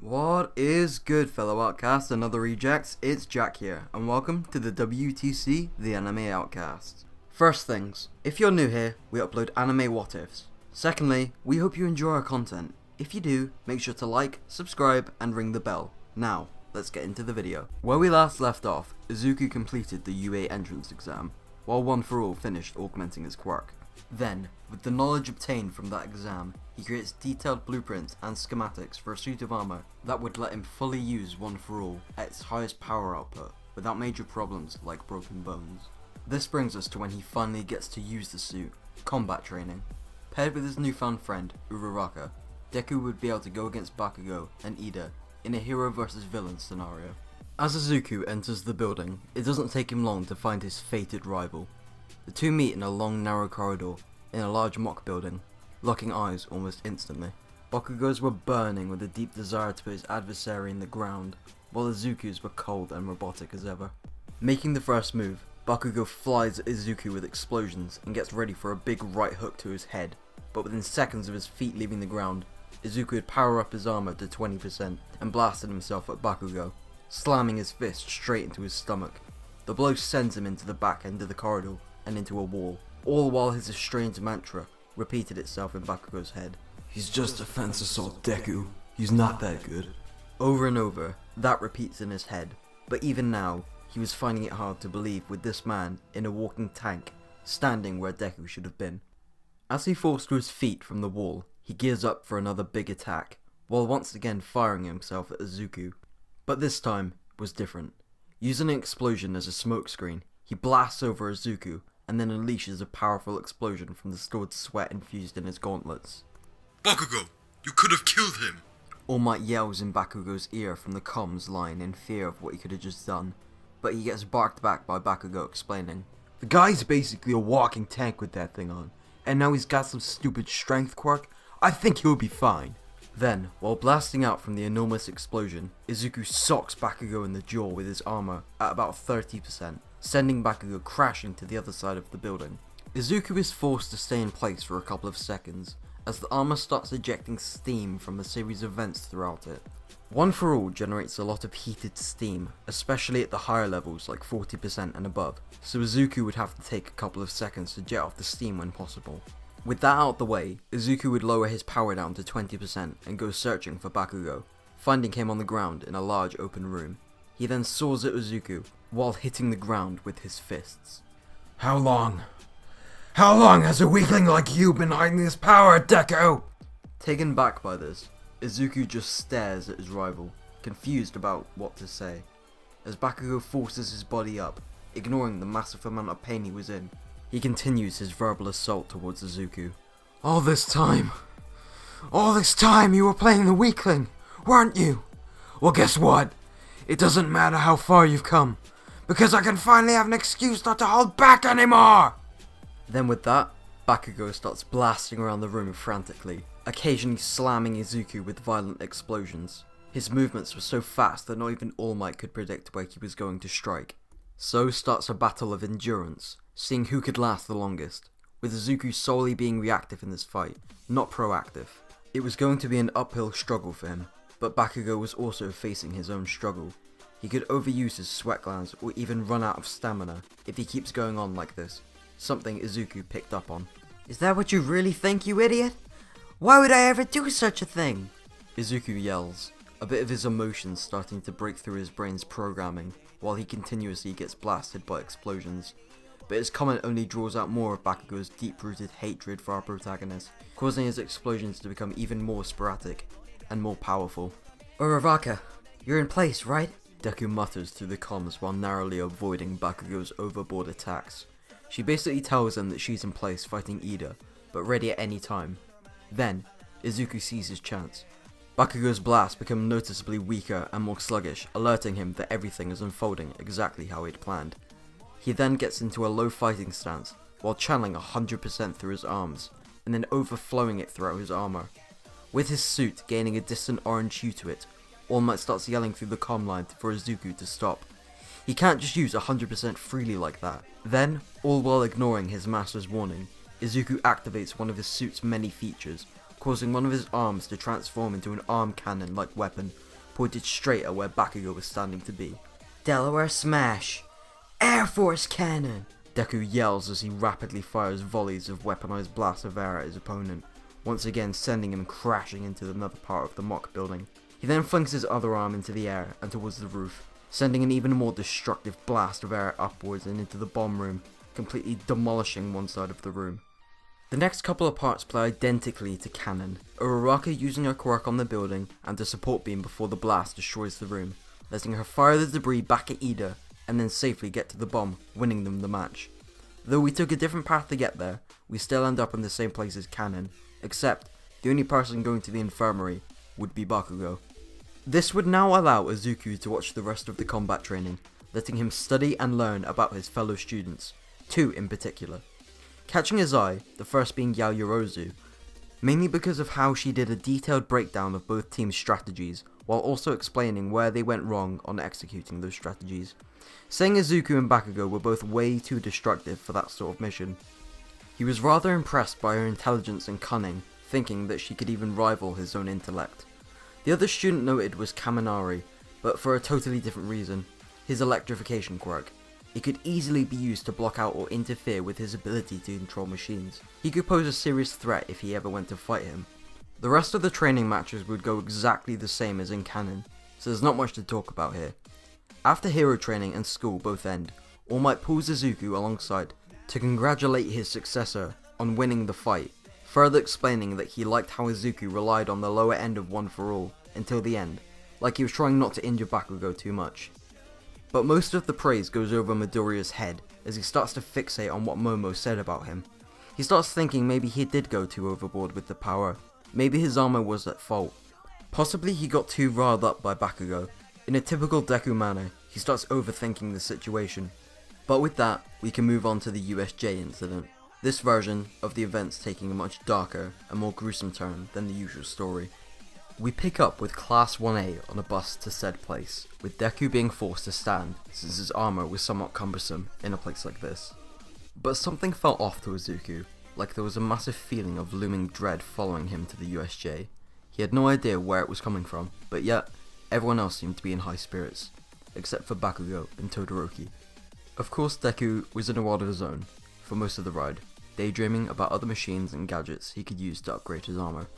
What is good, fellow outcasts and other rejects? It's Jack here, and welcome to the WTC, the Anime Outcast. First things, if you're new here, we upload anime what ifs. Secondly, we hope you enjoy our content. If you do, make sure to like, subscribe, and ring the bell. Now, let's get into the video. Where we last left off, Izuku completed the UA entrance exam, while One For All finished augmenting his quirk. Then, with the knowledge obtained from that exam, he creates detailed blueprints and schematics for a suit of armor that would let him fully use One For All at its highest power output, without major problems like broken bones. This brings us to when he finally gets to use the suit, combat training. Paired with his newfound friend, Uraraka, Deku would be able to go against Bakugo and Ida in a hero versus villain scenario. As Izuku enters the building, it doesn't take him long to find his fated rival. The two meet in a long narrow corridor, in a large mock building, locking eyes almost instantly. Bakugo's were burning with a deep desire to put his adversary in the ground, while Izuku's were cold and robotic as ever. Making the first move, Bakugo flies at Izuku with explosions and gets ready for a big right hook to his head, but within seconds of his feet leaving the ground, Izuku would power up his armor to 20% and blasted himself at Bakugo, slamming his fist straight into his stomach. The blow sends him into the back end of the corridor and into a wall, all while his estranged mantra repeated itself in Bakugo's head. He's just a fence assault Deku. He's not that good. Over and over, that repeats in his head, but even now, he was finding it hard to believe with this man in a walking tank, standing where Deku should have been. As he falls to his feet from the wall, he gears up for another big attack, while once again firing himself at Izuku. But this time was different. Using an explosion as a smokescreen, he blasts over Izuku and then unleashes a powerful explosion from the stored sweat infused in his gauntlets. Bakugo, you could have killed him! All Might yells in Bakugo's ear from the comms line in fear of what he could have just done, but he gets barked back by Bakugo explaining, The guy's basically a walking tank with that thing on, and now he's got some stupid strength quirk. I think he'll be fine. Then, while blasting out from the enormous explosion, Izuku socks Bakugo in the jaw with his armor at about 30%, sending Bakugo crashing to the other side of the building. Izuku is forced to stay in place for a couple of seconds, as the armor starts ejecting steam from a series of vents throughout it. One For All generates a lot of heated steam, especially at the higher levels like 40% and above, so Izuku would have to take a couple of seconds to jet off the steam when possible. With that out the way, Izuku would lower his power down to 20% and go searching for Bakugo, finding him on the ground in a large open room. He then soars at Izuku, while hitting the ground with his fists. How long has a weakling like you been hiding this power, Deku? Taken back by this, Izuku just stares at his rival, confused about what to say, as Bakugo forces his body up, ignoring the massive amount of pain he was in. He continues his verbal assault towards Izuku. All this time you were playing the weakling, weren't you? Well, guess what? It doesn't matter how far you've come, because I can finally have an excuse not to hold back anymore! Then with that, Bakugo starts blasting around the room frantically, occasionally slamming Izuku with violent explosions. His movements were so fast that not even All Might could predict where he was going to strike. So starts a battle of endurance, seeing who could last the longest, with Izuku solely being reactive in this fight, not proactive. It was going to be an uphill struggle for him, but Bakugo was also facing his own struggle. He could overuse his sweat glands or even run out of stamina if he keeps going on like this, something Izuku picked up on. Is that what you really think, you idiot? Why would I ever do such a thing? Izuku yells, a bit of his emotions starting to break through his brain's programming, while he continuously gets blasted by explosions. But his comment only draws out more of Bakugo's deep-rooted hatred for our protagonist, causing his explosions to become even more sporadic and more powerful. Uraraka, you're in place, right? Deku mutters through the comms while narrowly avoiding Bakugo's overboard attacks. She basically tells him that she's in place fighting Ida, but ready at any time. Then, Izuku sees his chance. Bakugo's blasts become noticeably weaker and more sluggish, alerting him that everything is unfolding exactly how he'd planned. He then gets into a low fighting stance, while channeling 100% through his arms, and then overflowing it throughout his armor. With his suit gaining a distant orange hue to it, All Might starts yelling through the comm line for Izuku to stop. He can't just use 100% freely like that. Then, all while ignoring his master's warning, Izuku activates one of his suit's many features, causing one of his arms to transform into an arm cannon-like weapon, pointed straight at where Bakugo was standing to be. Delaware Smash! Air Force Cannon! Deku yells as he rapidly fires volleys of weaponized blasts of air at his opponent, once again sending him crashing into another part of the mock building. He then flings his other arm into the air and towards the roof, sending an even more destructive blast of air upwards and into the bomb room, completely demolishing one side of the room. The next couple of parts play identically to canon, Uraraka using her quirk on the building and a support beam before the blast destroys the room, letting her fire the debris back at Ida and then safely get to the bomb, winning them the match. Though we took a different path to get there, we still end up in the same place as canon, except the only person going to the infirmary would be Bakugo. This would now allow Izuku to watch the rest of the combat training, letting him study and learn about his fellow students, 2 in particular. Catching his eye, the first being Yaoyorozu, mainly because of how she did a detailed breakdown of both teams' strategies, while also explaining where they went wrong on executing those strategies, saying Izuku and Bakugo were both way too destructive for that sort of mission. He was rather impressed by her intelligence and cunning, thinking that she could even rival his own intellect. The other student noted was Kaminari, but for a totally different reason, his electrification quirk. It could easily be used to block out or interfere with his ability to control machines. He could pose a serious threat if he ever went to fight him. The rest of the training matches would go exactly the same as in canon, so there's not much to talk about here. After hero training and school both end, All Might pulls Izuku alongside to congratulate his successor on winning the fight, further explaining that he liked how Izuku relied on the lower end of One for All until the end, like he was trying not to injure Bakugo too much. But most of the praise goes over Midoriya's head as he starts to fixate on what Momo said about him. He starts thinking maybe he did go too overboard with the power, maybe his armor was at fault. Possibly he got too riled up by Bakugo. In a typical Deku manner, he starts overthinking the situation. But with that, we can move on to the USJ incident. This version of the events taking a much darker and more gruesome turn than the usual story. We pick up with Class 1A on a bus to said place, with Deku being forced to stand since his armor was somewhat cumbersome in a place like this. But something felt off to Izuku, like there was a massive feeling of looming dread following him to the USJ. He had no idea where it was coming from, but yet, everyone else seemed to be in high spirits, except for Bakugo and Todoroki. Of course, Deku was in a world of his own for most of the ride, daydreaming about other machines and gadgets he could use to upgrade his armor.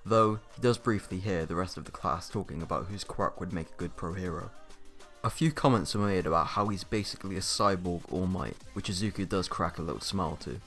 Though, he does briefly hear the rest of the class talking about whose quirk would make a good pro hero. A few comments are made about how he's basically a cyborg All Might, which Izuku does crack a little smile to.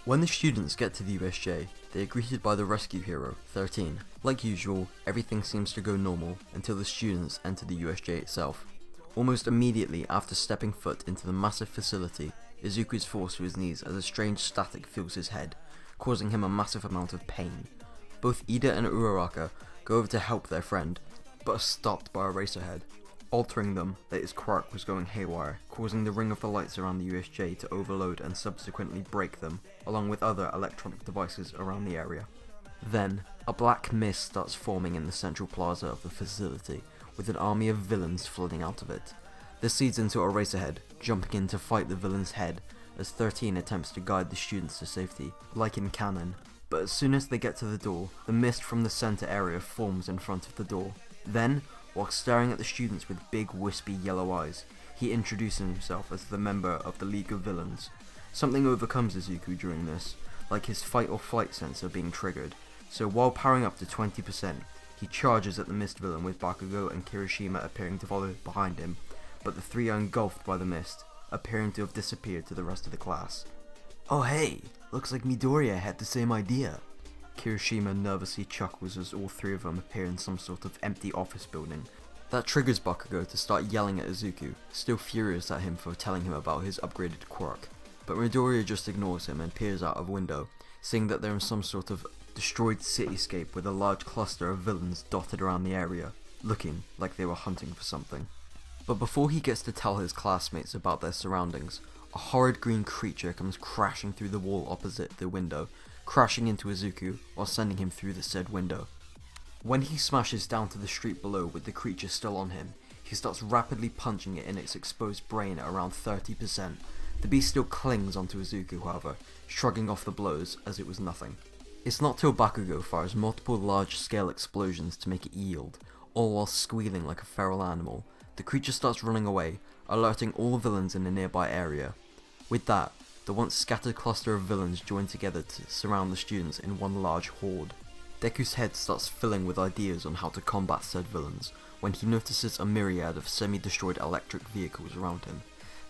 When the students get to the USJ, they are greeted by the rescue hero, 13. Like usual, everything seems to go normal until the students enter the USJ itself. Almost immediately after stepping foot into the massive facility, Izuku is forced to his knees as a strange static fills his head, causing him a massive amount of pain. Both Ida and Uraraka go over to help their friend, but are stopped by Eraserhead, altering them that his quirk was going haywire, causing the ring of the lights around the USJ to overload and subsequently break them, along with other electronic devices around the area. Then, a black mist starts forming in the central plaza of the facility, with an army of villains flooding out of it. This leads into Eraserhead jumping in to fight the villain's head, as 13 attempts to guide the students to safety, like in canon. But as soon as they get to the door, the mist from the center area forms in front of the door. Then, while staring at the students with big wispy yellow eyes, he introduces himself as the member of the League of Villains. Something overcomes Izuku during this, like his fight or flight sensor being triggered, so while powering up to 20%, he charges at the mist villain with Bakugo and Kirishima appearing to follow behind him, but the three are engulfed by the mist, appearing to have disappeared to the rest of the class. Oh hey, looks like Midoriya had the same idea. Kirishima nervously chuckles as all three of them appear in some sort of empty office building. That triggers Bakugo to start yelling at Izuku, still furious at him for telling him about his upgraded quirk. But Midoriya just ignores him and peers out of a window, seeing that they're in some sort of destroyed cityscape with a large cluster of villains dotted around the area, looking like they were hunting for something. But before he gets to tell his classmates about their surroundings, a horrid green creature comes crashing through the wall opposite the window, crashing into Izuku while sending him through the said window. When he smashes down to the street below with the creature still on him, he starts rapidly punching it in its exposed brain at around 30%. The beast still clings onto Izuku, however, shrugging off the blows as it was nothing. It's not till Bakugo fires multiple large-scale explosions to make it yield, all while squealing like a feral animal. The creature starts running away, alerting all villains in the nearby area. With that, the once scattered cluster of villains join together to surround the students in one large horde. Deku's head starts filling with ideas on how to combat said villains, when he notices a myriad of semi-destroyed electric vehicles around him.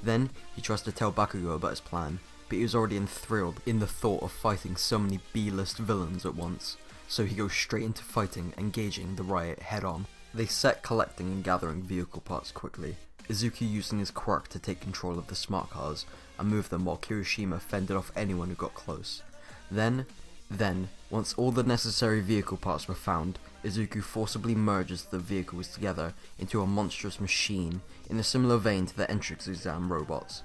Then, he tries to tell Bakugo about his plan, but he was already enthralled in the thought of fighting so many B-list villains at once, so he goes straight into fighting, engaging the riot head-on. They set collecting and gathering vehicle parts quickly, Izuku using his quirk to take control of the smart cars and move them while Kirishima fended off anyone who got close. Then, once all the necessary vehicle parts were found, Izuku forcibly merges the vehicles together into a monstrous machine in a similar vein to the entrance exam robots.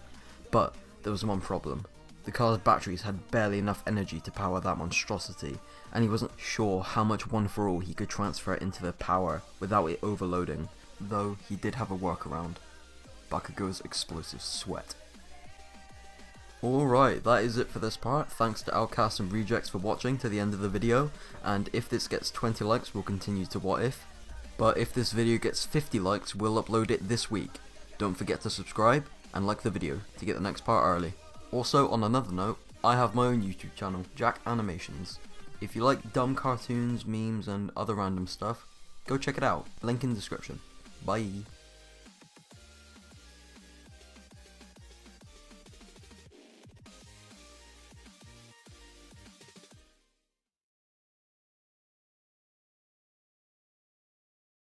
But there was one problem. The car's batteries had barely enough energy to power that monstrosity, and he wasn't sure how much One For All he could transfer into the power without it overloading, though he did have a workaround. Bakugo's explosive sweat. Alright, that is it for this part. Thanks to Outcasts and Rejects for watching to the end of the video, and if this gets 20 likes we'll continue to What If, but if this video gets 50 likes we'll upload it this week. Don't forget to subscribe and like the video to get the next part early. Also, on another note, I have my own YouTube channel, Jack Animations. If you like dumb cartoons, memes and other random stuff, go check it out, link in description. Bye.